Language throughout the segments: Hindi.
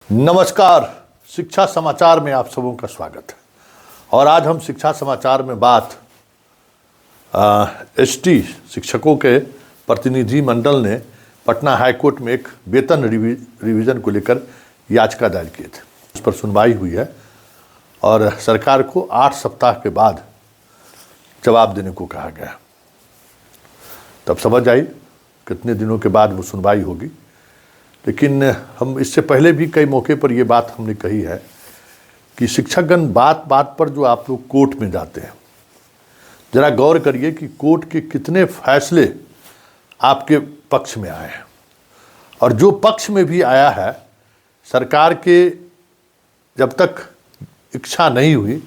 नमस्कार। शिक्षा समाचार में आप सबों का स्वागत है। और आज हम शिक्षा समाचार में बात एसटी शिक्षकों के प्रतिनिधि मंडल ने पटना हाईकोर्ट में एक वेतन रिवीजन को लेकर याचिका दायर किए थे। उस पर सुनवाई हुई है और सरकार को 8 सप्ताह के बाद जवाब देने को कहा गया। तब समझ आई कितने दिनों के बाद वो सुनवाई होगी। लेकिन हम इससे पहले भी कई मौके पर ये बात हमने कही है कि शिक्षकगण बात बात पर जो आप लोग कोर्ट में जाते हैं, जरा गौर करिए कि कोर्ट के कितने फैसले आपके पक्ष में आए हैं। और जो पक्ष में भी आया है, सरकार के जब तक इच्छा नहीं हुई,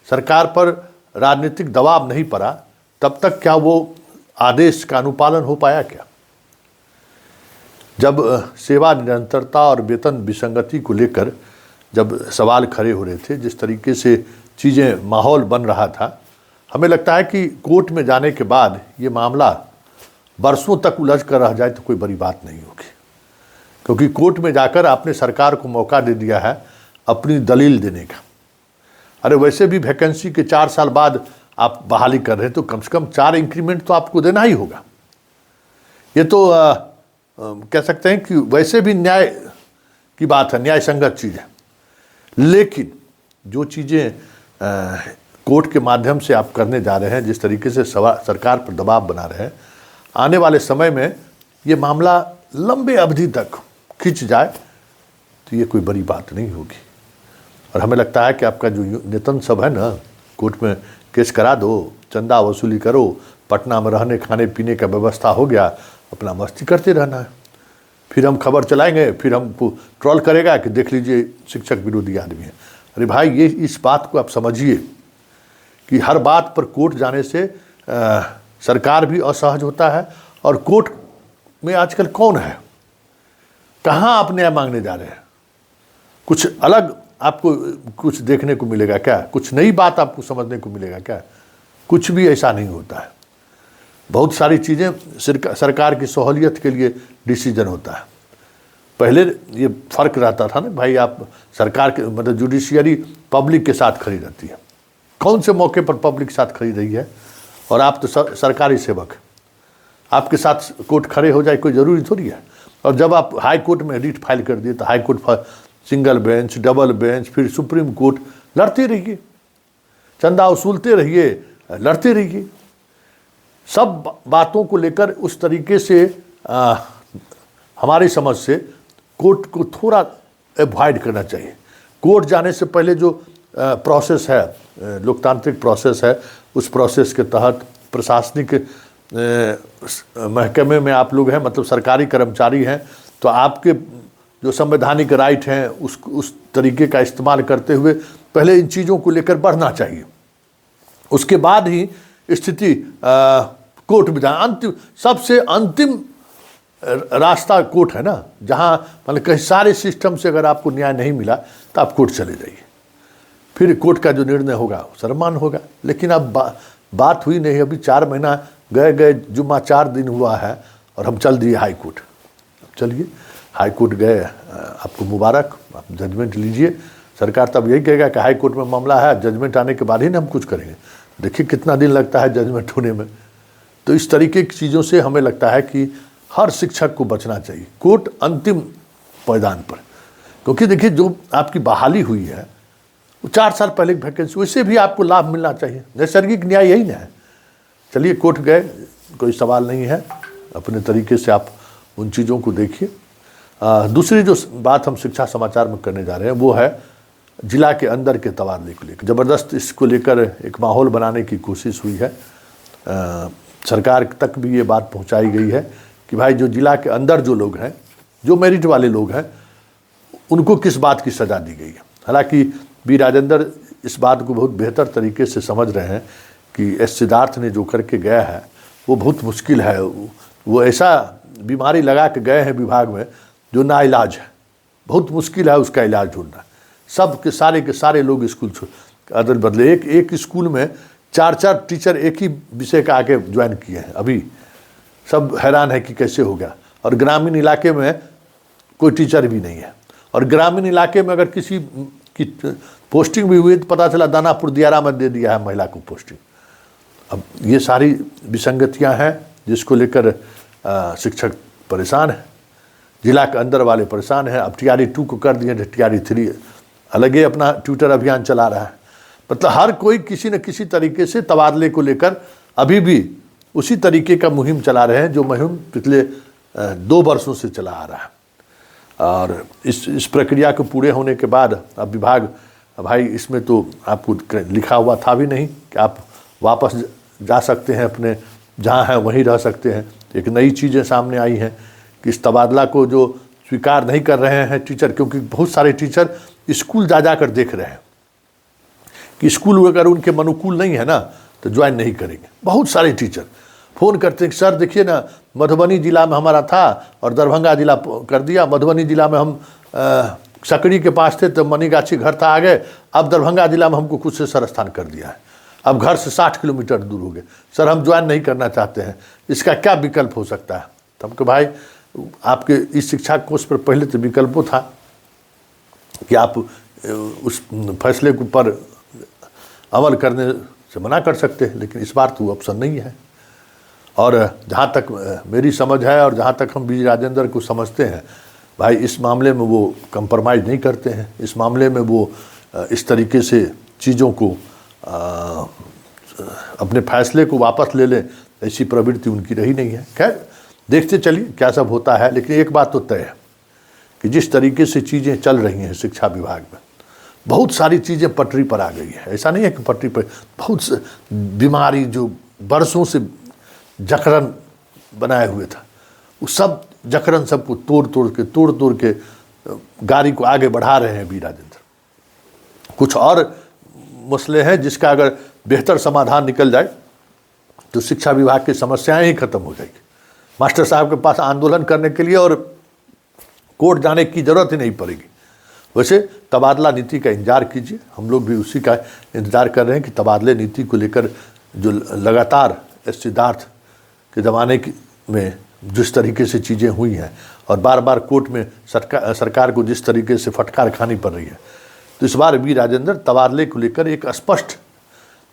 सरकार पर राजनीतिक दबाव नहीं पड़ा, तब तक क्या वो आदेश का अनुपालन हो पाया क्या? जब सेवा निरंतरता और वेतन विसंगति को लेकर जब सवाल खड़े हो रहे थे, जिस तरीके से चीज़ें माहौल बन रहा था, हमें लगता है कि कोर्ट में जाने के बाद ये मामला बरसों तक उलझ कर रह जाए तो कोई बड़ी बात नहीं होगी। क्योंकि कोर्ट में जाकर आपने सरकार को मौका दे दिया है अपनी दलील देने का। अरे वैसे भी वैकेंसी के 4 साल बाद आप बहाली कर रहे हैं तो कम से कम 4 इंक्रीमेंट तो आपको देना ही होगा। ये तो कह सकते हैं कि वैसे भी न्याय की बात है, न्याय संगत चीज़ है। लेकिन जो चीज़ें कोर्ट के माध्यम से आप करने जा रहे हैं, जिस तरीके से सरकार पर दबाव बना रहे हैं, आने वाले समय में ये मामला लंबे अवधि तक खिंच जाए तो ये कोई बड़ी बात नहीं होगी। और हमें लगता है कि आपका जो वेतन सब है ना, कोर्ट में केस करा दो, चंदा वसूली करो, पटना में रहने खाने पीने का व्यवस्था हो गया, अपना मस्ती करते रहना है। फिर हम खबर चलाएंगे, फिर हमको ट्रोल करेगा कि देख लीजिए शिक्षक विरोधी आदमी है। अरे भाई, ये इस बात को आप समझिए कि हर बात पर कोर्ट जाने से सरकार भी असहज होता है। और कोर्ट में आजकल कौन है, कहाँ आप न्याय मांगने जा रहे हैं? कुछ अलग आपको कुछ देखने को मिलेगा क्या? कुछ नई बात आपको समझने को मिलेगा क्या? कुछ भी ऐसा नहीं होता है। बहुत सारी चीज़ें सरकार की सहूलियत के लिए डिसीजन होता है। पहले ये फ़र्क रहता था ना भाई, आप सरकार के मतलब जुडिशियरी पब्लिक के साथ खड़ी रहती है। कौन से मौके पर पब्लिक के साथ खड़ी रही है? और आप तो सरकारी सेवक, आपके साथ कोर्ट खड़े हो जाए कोई ज़रूरी थोड़ी है। और जब आप हाई कोर्ट में रिट फाइल कर दिए तो high court single bench, double bench, फिर सुप्रीम कोर्ट, लड़ते रहिए, चंदा वसूलते रहिए, लड़ते रहिए। सब बातों को लेकर उस तरीके से हमारी समझ से कोर्ट को थोड़ा अवॉइड करना चाहिए। कोर्ट जाने से पहले जो प्रोसेस है, लोकतांत्रिक प्रोसेस है, उस प्रोसेस के तहत प्रशासनिक महकमे में आप लोग हैं, मतलब सरकारी कर्मचारी हैं, तो आपके जो संवैधानिक राइट हैं उस तरीके का इस्तेमाल करते हुए पहले इन चीज़ों को लेकर बढ़ना चाहिए। उसके बाद ही स्थिति कोर्ट में जाए। अंतिम, सबसे अंतिम रास्ता कोर्ट है ना, जहाँ मतलब कहीं सारे सिस्टम से अगर आपको न्याय नहीं मिला तो आप कोर्ट चले जाइए। फिर कोर्ट का जो निर्णय होगा सर्वमान होगा। लेकिन अब बात हुई नहीं। अभी 4 महीना गए, जुम्मा 4 दिन हुआ है और हम चल दिए हाई कोर्ट। चलिए हाई कोर्ट गए, आपको मुबारक, आप जजमेंट लीजिए। सरकार तब यही कहेगा कि हाई कोर्ट में मामला है, जजमेंट आने के बाद ही ना हम कुछ करेंगे। देखिए कितना दिन लगता है जजमेंट होने में। तो इस तरीके की चीज़ों से हमें लगता है कि हर शिक्षक को बचना चाहिए कोर्ट अंतिम पायदान पर। क्योंकि देखिए जो आपकी बहाली हुई है वो 4 साल पहले की वैकेंसी, वैसे भी आपको लाभ मिलना चाहिए। नैसर्गिक न्याय यही ना है। चलिए कोर्ट गए, कोई सवाल नहीं है, अपने तरीके से आप उन चीज़ों को देखिए। दूसरी जो बात हम शिक्षा समाचार में करने जा रहे हैं वो है जिला के अंदर के तबादले को लेकर। ज़बरदस्त इसको लेकर एक माहौल बनाने की कोशिश हुई है। सरकार तक भी ये बात पहुंचाई गई है कि भाई जो जिला के अंदर जो लोग हैं, जो मेरिट वाले लोग हैं, उनको किस बात की सज़ा दी गई है। हालांकि बी राजेंद्र इस बात को बहुत बेहतर तरीके से समझ रहे हैं कि एस सिद्धार्थ ने जो करके गया है वो बहुत मुश्किल है। वो ऐसा बीमारी लगा के गए हैं विभाग में जो नाइलाज है। बहुत मुश्किल है उसका इलाज ढूंढना। सब के सारे लोग स्कूल अदल बदले। एक स्कूल में 4 टीचर एक ही विषय का आके ज्वाइन किए हैं। अभी सब हैरान है कि कैसे हो गया। और ग्रामीण इलाके में कोई टीचर भी नहीं है। और ग्रामीण इलाके में अगर किसी की पोस्टिंग भी हुई तो पता चला दानापुर दियारा में दे दिया है महिला को पोस्टिंग। अब ये सारी विसंगतियां हैं जिसको लेकर शिक्षक परेशान है, जिला के अंदर वाले परेशान हैं। अब टीआरई 2 को कर दिए, टीआरई 3 अलग ही अपना ट्विटर अभियान चला रहा है। मतलब हर कोई किसी न किसी तरीके से तबादले को लेकर अभी भी उसी तरीके का मुहिम चला रहे हैं जो मुहिम पिछले 2 वर्षों से चला आ रहा है। और इस प्रक्रिया को पूरे होने के बाद अब विभाग, भाई इसमें तो आपको लिखा हुआ था भी नहीं कि आप वापस जा सकते हैं, अपने जहाँ हैं वहीं रह सकते हैं। एक नई चीज़ें सामने आई हैं कि इस तबादला को जो स्वीकार नहीं कर रहे हैं टीचर, क्योंकि बहुत सारे टीचर स्कूल जा कर देख रहे हैं कि स्कूल अगर उनके अनुकूल नहीं है ना तो ज्वाइन नहीं करेंगे। बहुत सारे टीचर फ़ोन करते हैं कि सर देखिए ना, मधुबनी जिला में हमारा था और दरभंगा जिला कर दिया, मधुबनी जिला में हम सकड़ी के पास थे तो मनीगाछी घर था, आ गए, अब दरभंगा जिला में हमको कुछ से सर स्थान कर दिया है, अब घर से 60 किलोमीटर दूर हो गए, सर हम ज्वाइन नहीं करना चाहते हैं, इसका क्या विकल्प हो सकता है? तब कि भाई आपके इस शिक्षा कोर्स पर पहले तो विकल्पों था कि आप उस फैसले के ऊपर अमल करने से मना कर सकते हैं, लेकिन इस बार तो ऑप्शन नहीं है। और जहाँ तक मेरी समझ है और जहाँ तक हम बी राजेंद्र को समझते हैं, भाई इस मामले में वो कंप्रोमाइज़ नहीं करते हैं। इस मामले में वो इस तरीके से चीज़ों को अपने फैसले को वापस ले लें, ऐसी प्रवृत्ति उनकी रही नहीं है। खैर देखते चलिए क्या सब होता है, लेकिन एक बात तो तय है कि जिस तरीके से चीज़ें चल रही हैं शिक्षा विभाग में, बहुत सारी चीज़ें पटरी पर आ गई है। ऐसा नहीं है कि पटरी पर, बहुत बीमारी जो बरसों से जकड़न बनाए हुए था, वो सब जकड़न सबको तोड़ तोड़ के गाड़ी को आगे बढ़ा रहे हैं बी राजेंद्र। कुछ और मसले हैं जिसका अगर बेहतर समाधान निकल जाए तो शिक्षा विभाग की समस्याएं ही खत्म हो जाएगी। मास्टर साहब के पास आंदोलन करने के लिए और कोर्ट जाने की जरूरत ही नहीं पड़ेगी। वैसे तबादला नीति का इंतजार कीजिए, हम लोग भी उसी का इंतजार कर रहे हैं कि तबादले नीति को लेकर जो लगातार सिद्धार्थ के ज़माने में जिस तरीके से चीज़ें हुई हैं और बार बार कोर्ट में सरकार को जिस तरीके से फटकार खानी पड़ रही है, तो इस बार बी राजेंद्र तबादले को लेकर एक स्पष्ट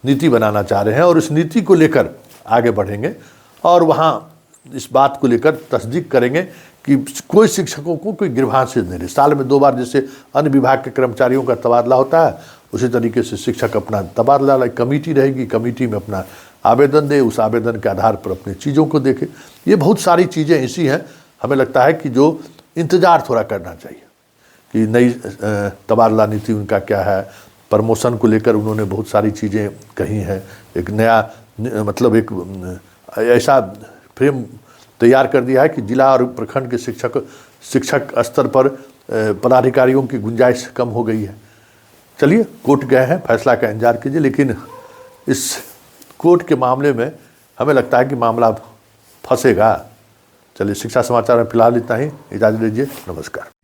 नीति बनाना चाह रहे हैं और इस नीति को लेकर आगे बढ़ेंगे और वहाँ इस बात को लेकर तस्दीक करेंगे कि कोई शिक्षकों को कोई गिरभांस नहीं रहे। साल में 2 बार जैसे अन्य विभाग के कर्मचारियों का तबादला होता है, उसी तरीके से शिक्षक अपना तबादला, कमेटी रहेगी, कमेटी में अपना आवेदन दे, उस आवेदन के आधार पर अपनी चीज़ों को देखे। ये बहुत सारी चीज़ें ऐसी हैं, हमें लगता है कि जो इंतज़ार थोड़ा करना चाहिए कि नई तबादला नीति उनका क्या है। प्रमोशन को लेकर उन्होंने बहुत सारी चीज़ें कही हैं, एक नया मतलब एक ऐसा फ्रेम तैयार कर दिया है कि जिला और प्रखंड के शिक्षक स्तर पर पदाधिकारियों की गुंजाइश कम हो गई है। चलिए कोर्ट गए हैं, फैसला का इंतजार कीजिए, लेकिन इस कोर्ट के मामले में हमें लगता है कि मामला फंसेगा। चलिए शिक्षा समाचार में फिलहाल इतना ही, इजाज़त दीजिए, नमस्कार।